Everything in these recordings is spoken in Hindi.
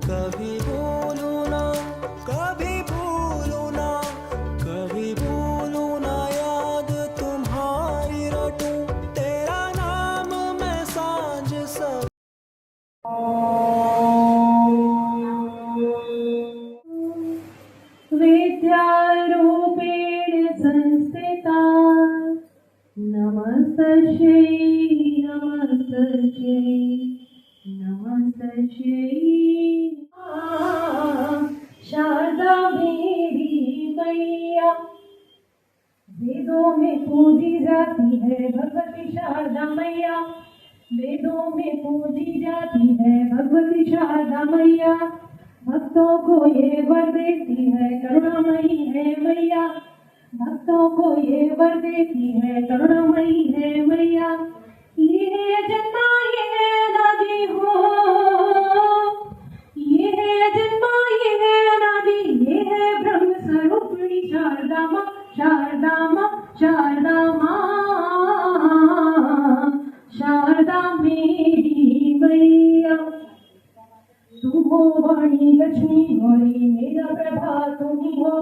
कभी भूलूं ना, कभी भूलूं ना, कभी भूलूं ना याद तुम्हारी रटूं, तेरा नाम मैं सांझ सब। विद्यारूपेण संस्थिता नमस्तस्यै नमस्तस्यै नमस्तस्यै। शारदा मेरी मैया, वेदों में पूजी जाती है भगवती शारदा मैया, वेदों में पूजी जाती है भगवती शारदा मैया। भक्तों को ये वर देती है करुणामयी है मैया, भक्तों को ये वर देती है करुणामयी है मैया। ये है जन्मा ये है अनादि हो, ये है जन्मा ये है अनादि, ये है ब्रह्म स्वरूपिणी शारदा माँ, शारदा माँ, शारदा माँ, शारदा मेरी मैया। तुम हो वाणी लक्ष्मी गौरी मेरा प्रभा तुम ही हो,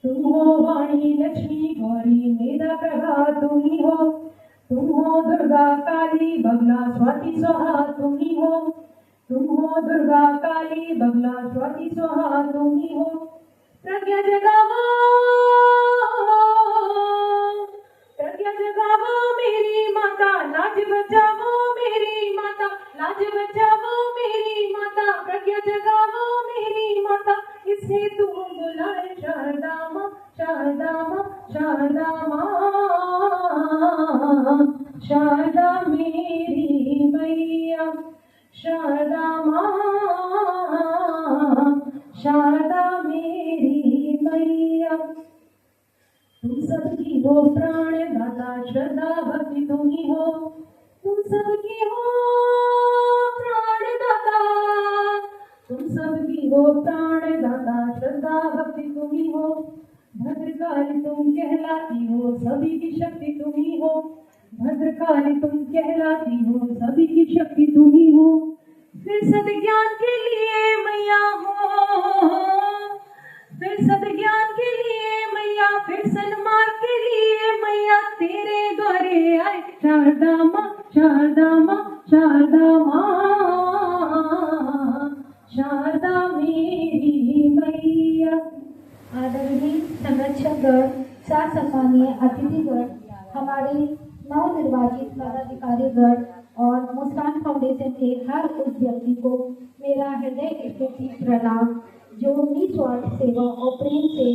तुम हो वाणी लक्ष्मी गौरी मेरा प्रभा तुम ही हो। तुम हो दुर्गा काली बगला स्वाति स्वाहा तुम ही हो, तुम हो दुर्गा काली बगला स्वाति स्वाहा तुम ही हो। प्रज्ञा जगावो, प्रज्ञा जगावो मेरी माता, लाज बचावो मेरी माता, लाज बचावो मेरी माता, प्रज्ञा जगावो मेरी माता। इसे तुम बुलाए शारदा माँ, शारदा माँ, शारदा माँ, शारदा मेरी मैया, शारदा माँ, शारदा मेरी मैया। तुम सबकी हो प्राण दाता श्रद्धा भक्ति तुम ही हो, तुम सबकी हो प्राण दाता, तुम सबकी हो प्राण दाता श्रद्धा भक्ति तुम ही हो। भद्रकाली तुम कहलाती हो सभी की शक्ति तुम ही हो, भद्रकाली तुम कहलाती हो सभी की शक्ति तुम ही हो। फिर सद्ज्ञान के लिए मैया हो, फिर सद्ज्ञान के लिए मैया, फिर सन्मार्ग के लिए मैया, तेरे द्वारे आए शारदा माँ, शारदा माँ, शारदा माँ, शारदा मेरी मैया। आदरणीय संरक्षकगण, सम्मानीय अतिथिगण, हमारे नवनिर्वाचित पदाधिकारीगण और मुस्कान फाउंडेशन के हर उस व्यक्ति को मेरा हृदय स्फूर्ति प्रणाम जो निस्वार्थ सेवा और प्रेम से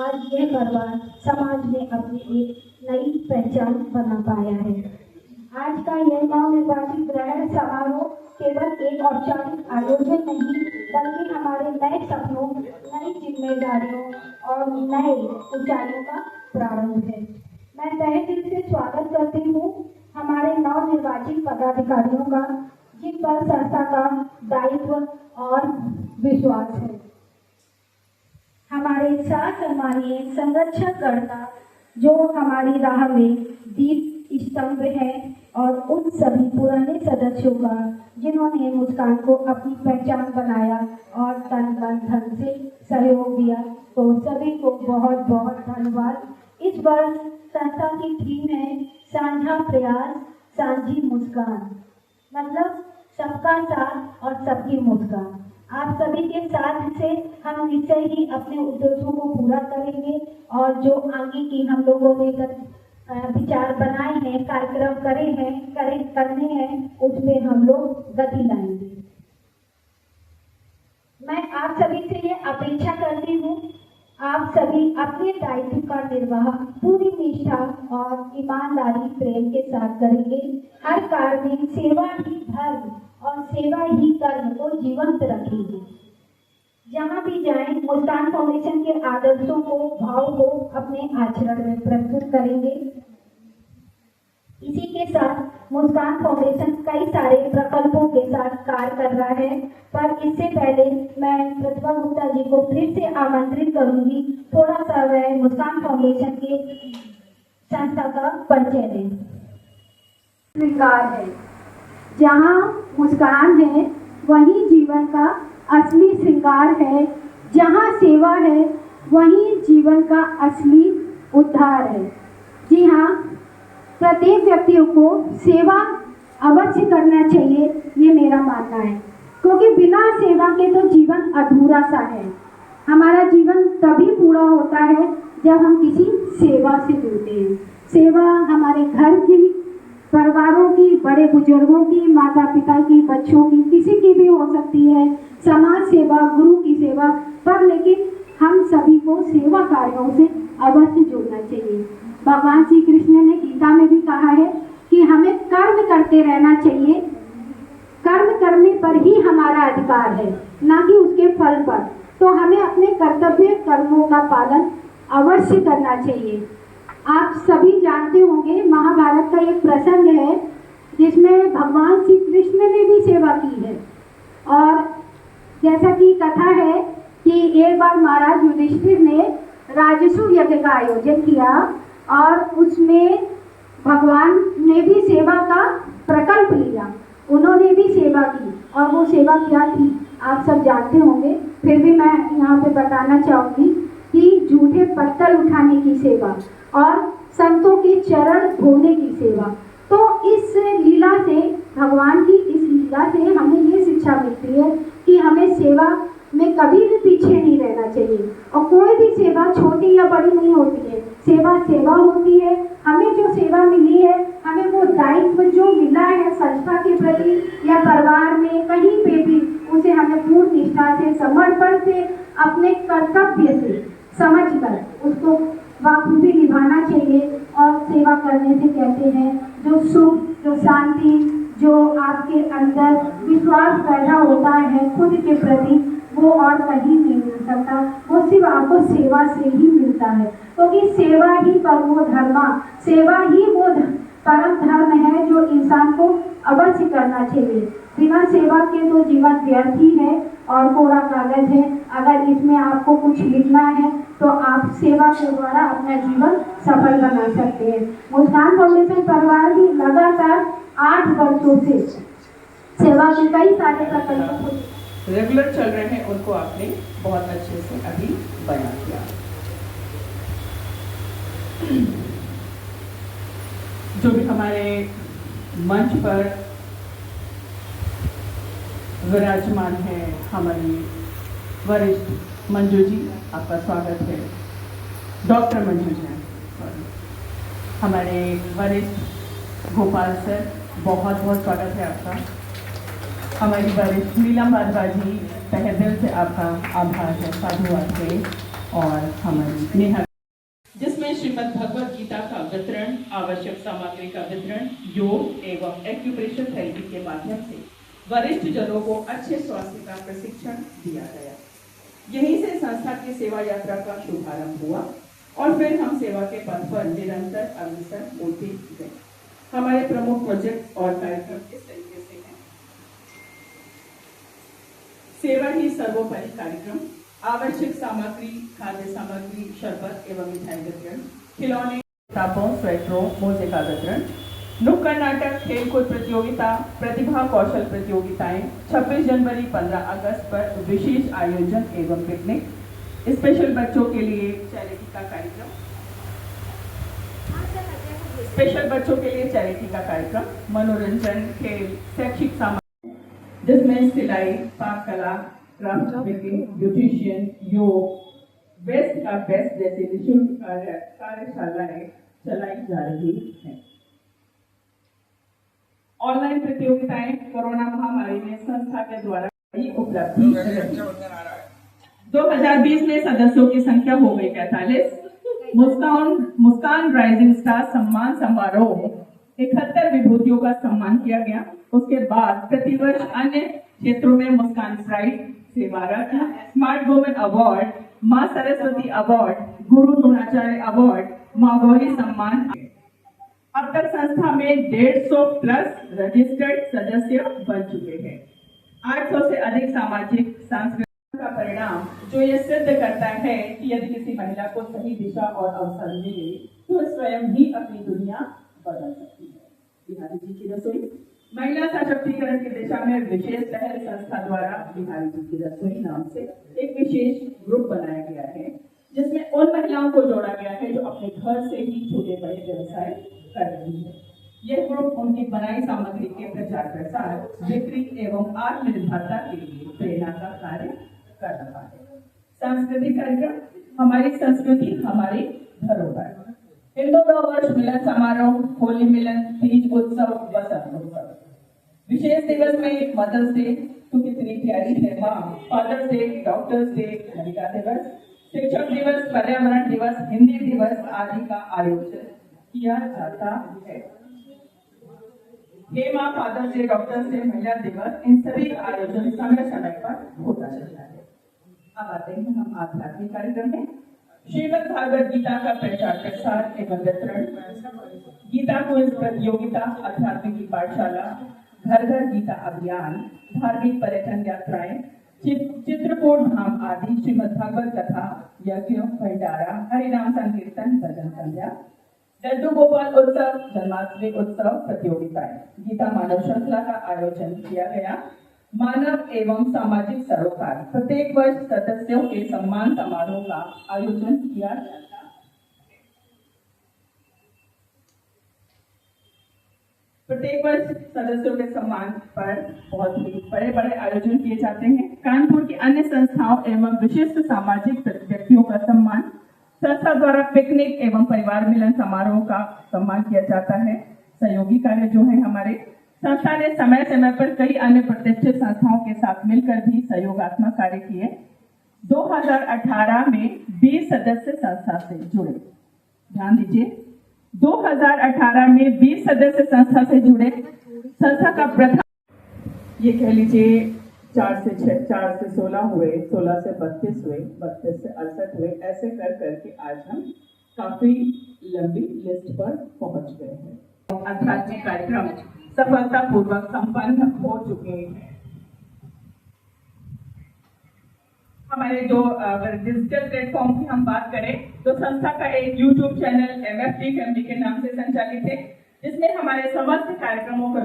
आज यह परिवार समाज में अपनी एक नई पहचान बना पाया है। आज का यह नवनिर्वाचित ग्रहण समारोह केवल एक औपचारिक आयोजन नहीं बल्कि हमारे नए सपनों, नई जिम्मेदारियों और नए ऊंचाइयों का प्रारंभ है। मैं तहे दिल से स्वागत करती हूँ हमारे नवनिर्वाचित पदाधिकारियों का, जिन पर संस्था का दायित्व और विश्वास है। हमारे सम्मानीय संरक्षकगण का जो हमारी राह में दीप स्तंभ है, और उन सभी पुराने सदस्यों का जिन्होंने मुस्कान को अपनी पहचान बनाया और तन मन धन से सहयोग दिया, तो सभी को बहुत बहुत धन्यवाद। इस वर्ष संस्था की थीम है साझा प्रयास साझी मुस्कान, मतलब सबका साथ और सबकी मुस्कान। आप सभी के साथ से हम निश्चय ही अपने उद्देश्यों को पूरा करेंगे और जो आगे की हम लोगों ने विचार बनाए हैं, कार्यक्रम करने हैं, उसमें हम लोग गति लाएंगे। मैं आप सभी से ये अपेक्षा करती हूँ, आप सभी अपने दायित्व का निर्वाह पूरी निष्ठा और ईमानदारी प्रेम के साथ करेंगे। हर कार्य में सेवा ही धर्म और सेवा ही कर्म को जीवंत रखेंगे। जहाँ भी जाएं, मुस्कान फाउंडेशन के आदर्शों को, भाव को अपने आचरण में प्रस्तुत करेंगे। इसी के साथ मुस्कान फाउंडेशन कई सारे प्रकल्पों के साथ कार्य कर रहा है, पर इससे पहले मैं प्रतिभा गुप्ता जी को फिर से आमंत्रित करूंगी, थोड़ा सा वह मुस्कान फाउंडेशन के संस्था का परिचय दें। स्वीकार है, जहाँ मुस्कान है वहीं जीवन का असली श्रृंगार है। जहाँ सेवा है वहीं जीवन का असली उद्धार है। जी हाँ, प्रत्येक व्यक्ति को सेवा अवश्य करना चाहिए, ये मेरा मानना है, क्योंकि बिना सेवा के तो जीवन अधूरा सा है। हमारा जीवन तभी पूरा होता है जब हम किसी सेवा से जुड़ते हैं। सेवा हमारे घर की, परिवारों की, बड़े बुजुर्गों की, माता पिता की, बच्चों की, किसी की भी हो सकती है, समाज सेवा, गुरु की सेवा, पर लेकिन हम सभी को सेवा कार्यों से अवश्य जुड़ना चाहिए। भगवान श्री कृष्ण ने गीता में भी कहा है कि हमें कर्म करते रहना चाहिए। कर्म करने पर ही हमारा अधिकार है, ना कि उसके फल पर। तो हमें अपने कर्तव्य कर्मों का पालन अवश्य करना चाहिए। आप सभी जानते होंगे, महाभारत का एक प्रसंग है जिसमें भगवान श्री कृष्ण ने भी सेवा की है। और जैसा कि कथा है कि एक बार महाराज युधिष्ठिर ने राजसूय यज्ञ का आयोजन किया और उसमें भगवान ने भी सेवा का प्रकल्प लिया, उन्होंने भी सेवा की। और वो सेवा क्या थी आप सब जानते होंगे, फिर भी मैं यहाँ पे बताना चाहूँगी कि जूठे पत्तल उठाने की सेवा और संतों के चरण धोने की सेवा। तो इस लीला से, भगवान की इस लीला से हमें ये शिक्षा मिलती है कि हमें सेवा में कभी भी पीछे नहीं रहना चाहिए। और कोई भी सेवा छोटी या बड़ी नहीं होती है, सेवा सेवा होती है। हमें जो सेवा मिली है, हमें वो दायित्व जो मिला है संस्था के प्रति या परिवार में, कहीं पे भी, उसे हमें पूर्ण निष्ठा से, समर्पण से, अपने कर्तव्य से समझकर उसको बखूबी निभाना चाहिए। और सेवा करने से कहते हैं जो सुख, जो शांति, जो आपके अंदर विश्वास पैदा होता है खुद के प्रति, वो और कहीं नहीं मिल सकता, वो सिर्फ आपको सेवा से ही मिलता है। क्योंकि सेवा ही परमो धर्मा, सेवा ही वो परम धर्म है जो इंसान को अवश्य करना चाहिए। बिना सेवा के तो जीवन व्यर्थ ही है और कोरा कागज है। अगर इसमें आपको कुछ लिखना है तो आप सेवा के द्वारा अपना जीवन सफल बना सकते हैं। मुस्कान फाउंडेशन परिवार भी लगातार 8 वर्षों से सेवा के कई सारे प्रकल्पों रेगुलर चल रहे हैं, उनको आपने बहुत अच्छे से अभी बयां किया। जो भी हमारे मंच पर विराजमान है, हमारी वरिष्ठ मंजू जी, आपका स्वागत है। डॉक्टर मंजू जी, हमारे वरिष्ठ गोपाल सर, बहुत बहुत स्वागत है आपका। हमारी वरिष्ठ नीलम भारद्वाजी, तहे दिल से आपका आभार है, साधुवाद है। और हमारी नेहा, जिसमें श्रीमद् भगवद गीता का वितरण, आवश्यक सामग्री का वितरण, योग एवं एक्यूप्रेशर थेरेपी के माध्यम से वरिष्ठ जनों को अच्छे स्वास्थ्य का प्रशिक्षण दिया गया। यहीं से संस्था की सेवा यात्रा का शुभारंभ हुआ और फिर हम सेवा के पथ पर निरंतर अग्रसर होते गए। हमारे प्रमुख प्रोजेक्ट और कार्यक्रम इस तरीके से हैं: सेवा ही सर्वोपरि कार्यक्रम, आवश्यक सामग्री, खाद्य सामग्री, शरबत एवं मिठाई वितरण, खिलौने, किताबों, स्वेटरों, मोजे का वितरण, नुक्कड़ नाटक, खेलकूद प्रतियोगिता, प्रतिभा कौशल प्रतियोगिताएं, 26 जनवरी 15 अगस्त पर विशेष आयोजन एवं पिकनिक, स्पेशल बच्चों के लिए चैरिटी का कार्यक्रम, स्पेशल बच्चों के लिए चैरिटी का कार्यक्रम, मनोरंजन, खेल, शैक्षिक सामग्री, जिसमें सिलाई, पाक कला, क्राफ्ट मेकिंग, ब्यूटिशियन, योग, बेस्ट का बेस्ट जैसे निःशुल्क कार्यशालाएं चलाई जा रही हैं। ऑनलाइन प्रतियोगिताएं कोरोना महामारी में संस्था के द्वारा ही उपलब्ध रही। 2020 में सदस्यों की संख्या हो गई 45। मुस्कान राइजिंग स्टार सम्मान समारोह 71 विभूतियों का सम्मान किया गया। उसके बाद प्रतिवर्ष अन्य क्षेत्रों में मुस्कान प्राइड, सेवा रत्न, स्मार्ट वुमेन अवार्ड, मां सरस्वती अवार्ड, गुरु द्रोणाचार्य अवार्ड, मां गौरी सम्मान। अब तक संस्था में 150 प्लस रजिस्टर्ड सदस्य बन चुके हैं। 800 से अधिक सामाजिक सांस्कृतिक का परिणाम जो ये सिद्ध करता है कि यदि किसी महिला को सही दिशा और अवसर मिले तो स्वयं ही अपनी दुनिया बदल सकती है। बिहारी जी की रसोई महिला सशक्तिकरण की दिशा में विशेष पहल संस्था द्वारा बिहारी जी की रसोई नाम से एक विशेष ग्रुप बनाया गया है, जिसमें उन महिलाओं को जोड़ा गया है जो अपने घर से ही छोटे बड़े व्यवसाय कर रही है। यह ग्रुप उनकी बनाई सामग्री के प्रचार प्रसार, बिक्री एवं आत्मनिर्भरता के लिए प्रेरणा का कार्य कर रहा है। सांस्कृतिक कार्यक्रम, हमारी संस्कृति हमारी धरोहर, हिंदू नववर्ष मिलन समारोह, होली मिलन, तीज उत्सव, बसंत उत्सव। विशेष दिवस में मदर्स डे तो कितनी प्यारी है माँ, फादर्स डे, डॉक्टर्स डे, महिला दिवस, शिक्षक दिवस, पर्यावरण दिवस, हिंदी दिवस आदि का आयोजन किया जाता है। हे माँ, फादर्स डे, डॉक्टर्स डे, महिला दिवस, इन सभी आयोजन समय समय पर होता रहता है। अब आते हैं हम आध्यात्मिक कार्यक्रम में। श्रीमद् भागवत गीता का प्रचार प्रसार एवं वितरण, गीता क्विज प्रतियोगिता, अध्यात्म की पाठशाला, घर घर गीता अभियान, धार्मिक पर्यटन यात्राएं, चित्रकूट धाम आदि, श्रीमद् भागवत कथा, यज्ञ, भंडारा, हरिनाम संकीर्तन, भजन संध्या, लड्डू गोपाल उत्सव, जन्माष्टमी उत्सव प्रतियोगिताएं, गीता मानव श्रृंखला का आयोजन किया गया। मानव एवं सामाजिक सरोकार, प्रत्येक वर्ष सदस्यों के सम्मान समारोह का आयोजन किया जाता है। प्रत्येक वर्ष सदस्यों के सम्मान पर बहुत ही बड़े बड़े आयोजन किए जाते हैं। कानपुर की अन्य संस्थाओं एवं विशिष्ट सामाजिक व्यक्तियों का सम्मान, संस्था द्वारा पिकनिक एवं परिवार मिलन समारोह का सम्मान किया जाता है। सहयोगी कार्य जो है हमारे संस्था ने समय समय पर कई अन्य प्रतिष्ठित संस्थाओं के साथ मिलकर भी सहयोगात्मक कार्य किए। 2018 में 20 सदस्य संस्था से जुड़े। ध्यान दीजिए, 2018 में 20 सदस्य संस्था से जुड़े। संस्था का प्रथम, ये कह लीजिए 4 से 16 हुए, 16 से 32 हुए, 32 से 68 हुए, ऐसे कर करके आज हम काफी लंबी लिस्ट पर पहुंच गए हैं। आध्यात्मिक कार्यक्रम सफलतापूर्वक संपन्न हो चुके हैं। हमारे जो डिजिटल प्लेटफॉर्म की हम बात करें तो संस्था का एक यूट्यूब चैनल MFT फैमिली के नाम से संचालित है, जिसमें हमारे समस्त कार्यक्रमों का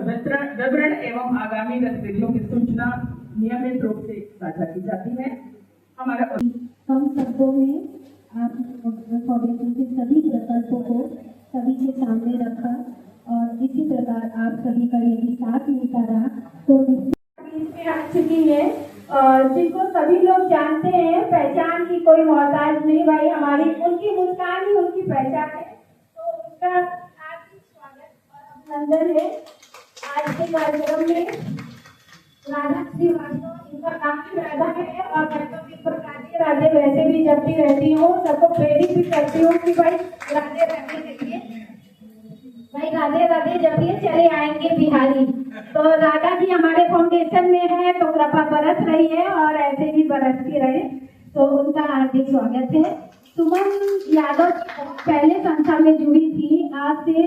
विवरण एवं आगामी गतिविधियों की सूचना नियमित रूप से साझा की जाती है। हमारा हम शब्दों में आप फाउंडेशन के सभी प्रकल्पों को सभी के सामने रखा और इसी प्रकार आप सभी का यदि साथ मिलता रहा तो बीच में आ चुकी है और जिनको सभी लोग जानते हैं, पहचान की कोई मोहताज नहीं भाई, हमारी उनकी मुस्कान ही उनकी पहचान है। तो उनका हार्दिक स्वागत और अभिनंदन है। आज के कार्यक्रम में राधा श्रीवास्तव, इनका नाम भी राधा है और मैं तो इस पर राधे राधे वैसे भी जब भी रहती हूँ सबको प्रेरित भी करती हूँ कि भाई राधे राधे करिए, भाई राधे राधे जब ये चले आएंगे बिहारी। तो राधा जी हमारे फाउंडेशन में है तो कृपा बरस रही है और ऐसे भी बरसती रहे, तो उनका हार्दिक स्वागत है। सुमन यादव पहले संस्था में जुड़ी थी आज से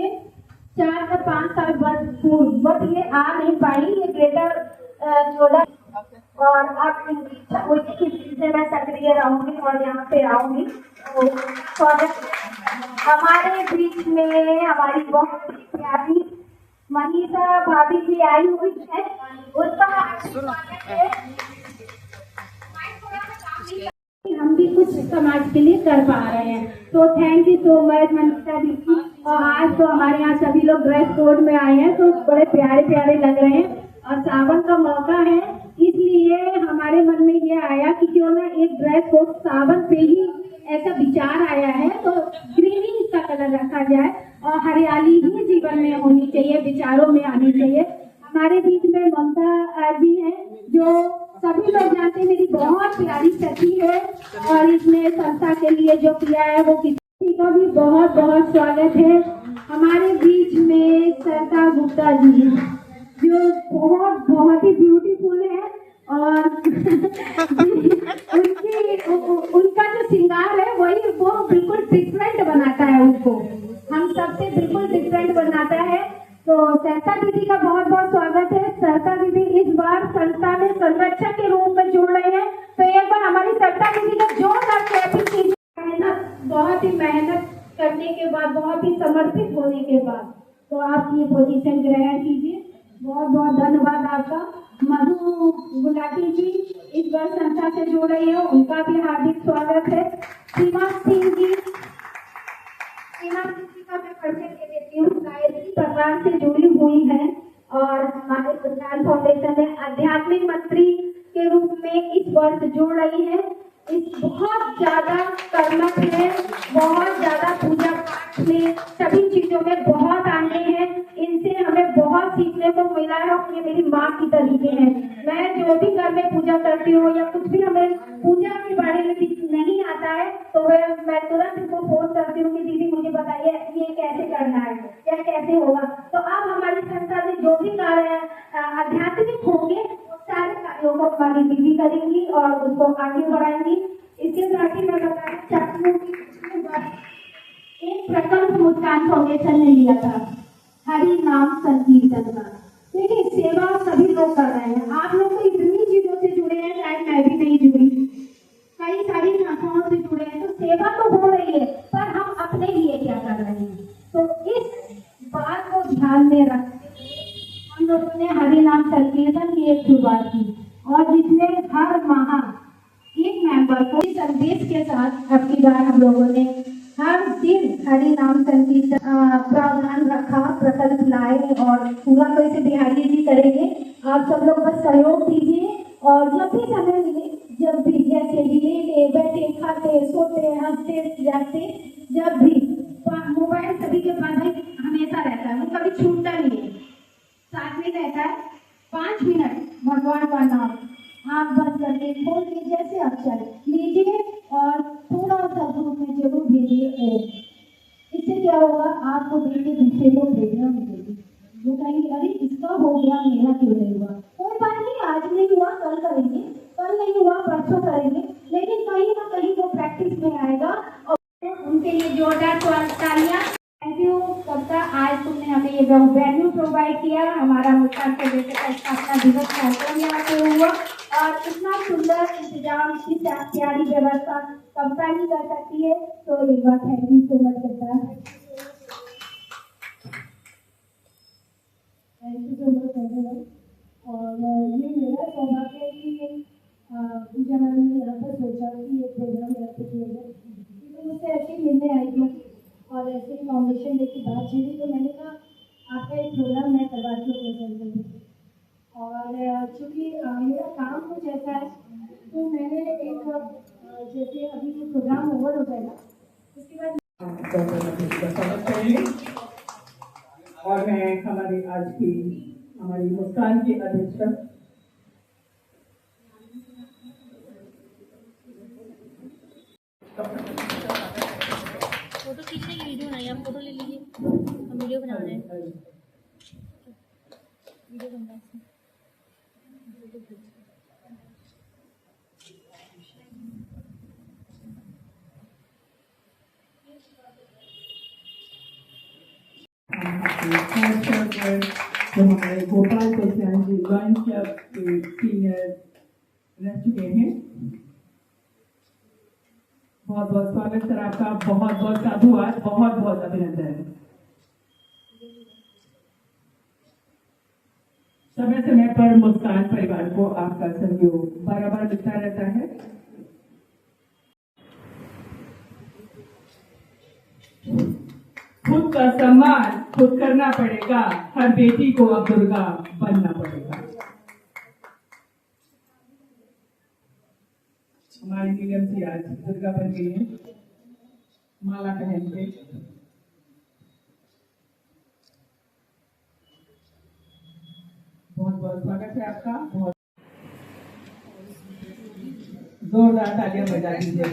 4 से 5 साल पूर्व, बट ये आ नहीं पाई, ये ग्रेटर नोएडा और अब इनकी इच्छा हुई कि से मैं सक्रिय रहूंगी और यहाँ पे आऊंगी। तो स्वागत हमारे बीच में हमारी बहुत प्यारी मनीषा भाभी जी आई हुई है, उनका स्वागत है। हम भी कुछ समाज के लिए कर पा रहे हैं, तो thank you so much Manisha ji. और आज तो हमारे यहाँ सभी लोग ड्रेस कोड में आए हैं तो बड़े प्यारे प्यारे लग रहे हैं और सावन का मौका है, इसलिए हमारे मन में ये आया कि क्यों ना एक ड्रेस कोड सावन पे ही ऐसा विचार आया है तो ग्रीन ही इसका कलर रखा जाए और हरियाली ही जीवन में होनी चाहिए, विचारों में आनी चाहिए। हमारे बीच में ममता जी हैं जो सभी लोग जानते हैं, मेरी बहुत प्यारी सखी है और इसने संस्था के लिए जो किया है वो किसी का भी बहुत बहुत स्वागत है। हमारे बीच में सरिता गुप्ता जी जो बहुत ही ब्यूटीफुल है और उनका जो श्रृंगार है वही वो बिल्कुल डिफरेंट बनाता है, उनको हम सबसे बिल्कुल डिफरेंट बनाता है। तो सरिता दीदी का बहुत बहुत स्वागत है। सरिता दीदी इस बार संस्था में संरक्षक के रूप में जुड़ रहे हैं, तो एक बार हमारी सरिता दीदी का जोरदार क्लैपिंग कीजिए। बहुत ही मेहनत करने के बाद, बहुत ही समर्पित होने के बाद तो आप ये पोजीशन ग्रहण कीजिए। बहुत बहुत धन्यवाद आपका। मधु गुलाटी जी इस बार संस्था से जुड़ रही है, उनका भी हार्दिक स्वागत है। सीमा सिंह जी का मैं परिचय दे देती हूँ। गायत्री परिवार से जुड़ी हुई है और हमारे मुस्कान फाउंडेशन में आध्यात्मिक मंत्री के रूप में इस वर्ष जुड़ रही है। इस बहुत ज्यादा कर्मठ है, बहुत ज्यादा पूजा पाठ में सभी चीजों में बहुत आगे हैं। इनसे हमें बहुत सीखने को मिला है। ये मेरी माँ की तरीके हैं। मैं जो भी घर में पूजा करती हूँ या कुछ भी हमें पूजा के बारे में नहीं आता है तो मैं तुरंत उनको फोन करती हूँ कि दीदी मुझे बताइए ये कैसे करना है या कैसे होगा। तो अब हमारी संस्था में जो भी कार्य आध्यात्मिक होंगे सारे कार्यों को हमारी दीदी करेंगी और उसको आगे बढ़ाएंगी। इसके साथ ही मैं बताना चाहती हूँ कि एक प्रकल्प मुस्कान फाउंडेशन ने लिया था हरि नाम संकीर्तन का। देखिए सेवा सभी लोग कर रहे हैं। आप लोग तो इतनी चीजों से जुड़े हैं, शायद मैं भी नहीं जुड़ी, कई सारी संस्थाओं से जुड़े हैं। तो सेवा तो हो रही है पर हम अपने लिए क्या कर रहे हैं। तो इस बात को ध्यान में रखते हुए हम लोगों ने हरि नाम संकीर्तन की एक शुरुआत की और जिसमें हर माह एक मेंबर को इस संदेश के साथ अपनी बार हम लोगों ने हर दिन हरि नाम संकीर्तन प्रावधान रखा, प्रकल्प लाए और पूरा तो इसे बिहारी जी करेंगे। आप सब लोग बस सहयोग दीजिए और जब भी समय मिले, जब भी जैसे भी लेटे बैठे खाते सोते हंसते जाते, जब भी मोबाइल सभी के पास हमेशा रहता है, वो कभी छूटता नहीं है, साथ में रहता है। 5 मिनट भगवान का नाम आँख बंद करके खोल के जैसे आप चले लीजिए और थोड़ा सा ग्रुप में जरूर भेजिए। इससे क्या होगा, आपको देख के दूसरे को प्रेरणा मिलेगी। वो कहेंगे अरे इसका हो गया, मेरा क्यों नहीं हुआ। कोई बात नहीं, आज नहीं हुआ कल करेंगे, कल नहीं हुआ परसों करेंगे, लेकिन कहीं ना कहीं वो प्रैक्टिस में आएगा। और उनके लिए जोरदार तालियां। थैंक यू कविता, आज तुमने हमें ये वेन्यू प्रोवाइड किया। हमारा मुस्कान फाउंडेशन का स्थापना दिवस कार्यक्रम यहाँ पे हुआ और इतना सुंदर इंतजाम, इतनी प्यारी व्यवस्था कविता ही कर सकती है। तो एक बार thank you so much Kavita. Thank you so much. और ये मेरा सौभाग्य है कि पूजा मैम ने यहाँ पर सोचा कि ये प्रोग्राम रखते किया जाए। तो मुझसे ऐसे ही मिलने आई थी और ऐसे ही फाउंडेशन डे की बात छेड़ी तो मैंने कहा आपका एक प्रोग्राम मैं करवाती हूँ प्रेजेंट। और चूँकि मेरा काम कुछ ऐसा है तो मैंने एक जैसे अभी जो प्रोग्राम ओवर हो जाएगा उसके बाद और मैं हमारी आज की हमारी मुस्कान की अध्यक्षा फोटो खींचने की वीडियो नहीं, आप फोटो ले लीजिए, हम वीडियो बना रहे हैं। वीडियो बन रहा है। जो हमारे गोपाल कोश्यान जी लॉयंस क्लब के सीनियर रह चुके हैं, बहुत बहुत स्वागत सर आपका, बहुत बहुत साधुवाद, बहुत बहुत अभिनंदन। समय समय पर मुस्कान परिवार को आपका सहयोग बार-बार मिलता रहता है। खुद का सम्मान खुद करना पड़ेगा, हर बेटी को अब दुर्गा बनना पड़ेगा। हमारी नीलम जी आज दुर्गा बन गई है, माला पहन के। बहुत बहुत स्वागत है आपका, बहुत जोरदार तालियां बजा दीजिए।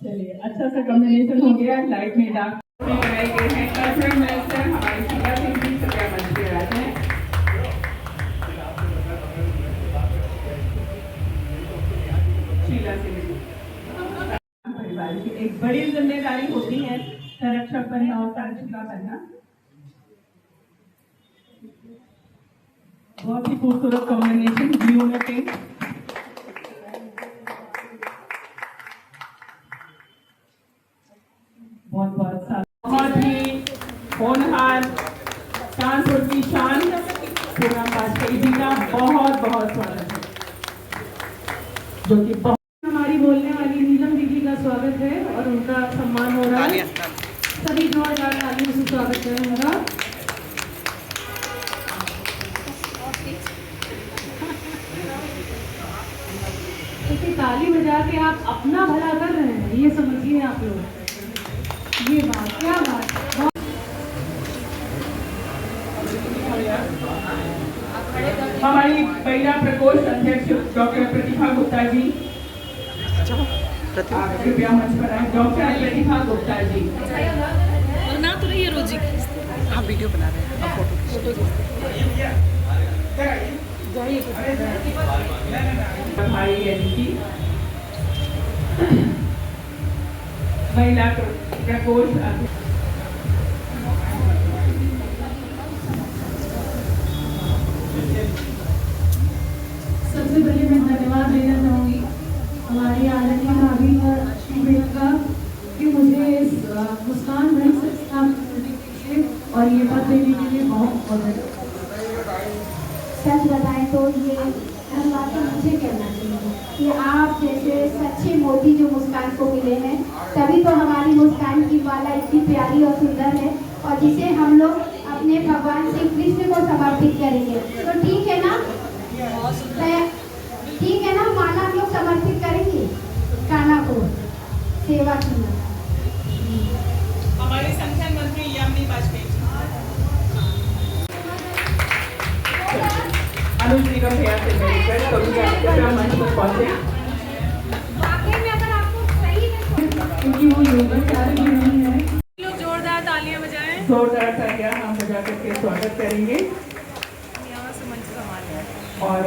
चलिए, अच्छा सा कॉम्बिनेशन हो गया। लाइट में डार्क बनाए गए हैं। कल्चरल मिनिस्टर हमारे शीला सिंह जी कृपया मंच पे आ जाएं। शीला सिंह परिवार की एक बड़ी जिम्मेदारी होती है संरक्षक बनना और संरक्षिता बनना। बहुत ही खूबसूरत कॉम्बिनेशन, ब्लू में पिंक। बहुत बहुत साल बहुत ही होनहार कानपुर की शान पूनम वाजपेयी जी का बहुत बहुत स्वागत है, जो कि बहुत हमारी बोलने वाली नीलम दीदी का स्वागत है और उनका सम्मान हो रहा है। सभी जोरदार तालियों से स्वागत है उनका। देखिए ताली बजा के आप अपना भला कर रहे हैं, ये समझिए आप लोग। ये बात क्या बात है। हमारी महिला प्रकोष्ठ अध्यक्ष डॉक्टर प्रतिभा गुप्ता जी कृपया मंच पर आए। डॉक्टर प्रतिभा गुप्ता जी ना तो रही है रोजी हाँ वीडियो बना रहे हैं फोटो भाई एनसी महिला प्रकोष्ठ अध्यक्ष सबसे पहले मैं धन्यवाद देना चाहूँगी हमारी आदरणीय भाभी और श्री बेटा का कि मुझे इस मुस्कान भाई संस्था और ये पद देने के लिए बहुत बहुत सच बताएं तो ये हर बात तो मुझे कहना चाहिए कि आप जैसे सच्चे मोती जो मुस्कान को मिले हैं, तभी तो हमारी मुस्कान की माला इतनी प्यारी और सुंदर है और जिसे हम लोग अपने भगवान श्री कृष्ण को समर्पित करेंगे। तो ठीक है ना, ठीक है ना, माला हम लोग समर्पित करेंगे कान्हा को सेवा की। हमारे संगठन मंत्री यामिनी वाजपेयी अनुज निगम भैया से मैं रिक्वेस्ट करूंगी आप कृपया मंच पर पहुंचे। क्योंकि वो योगाचार्य भी नहीं है। लोग जोरदार तालियां बजाएं। जोरदार तालियां हम बजा करके स्वागत करेंगे यहाँ से मंच संभाल और